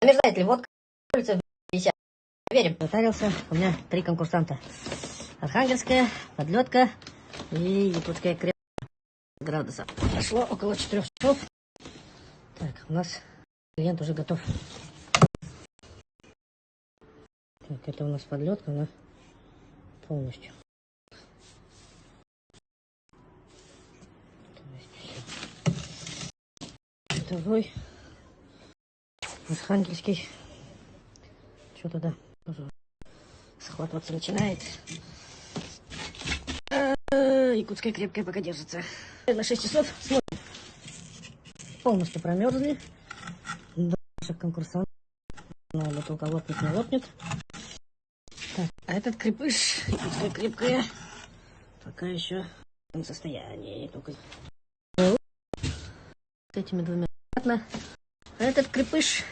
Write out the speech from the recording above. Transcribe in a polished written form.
Замерзает ли водка? Улица в 50. Верим. Затарился. У меня 3 конкурсанта. Архангельская, Подледка и Якутская крепость градусов. Прошло около 4 часов. Так, у нас клиент уже готов. Так, это у нас Подледка, она полностью. Второй. Архангельский. Что тогда? Схватываться начинает. Якутская крепкая пока держится. На 6 часов смотрим. Полностью промерзли. Два наших конкурсантов. Бутылка лопнет, не лопнет. Так, а этот крепыш, якутская крепкая, пока еще в том состоянии. Только с этими двумя. А этот крепыш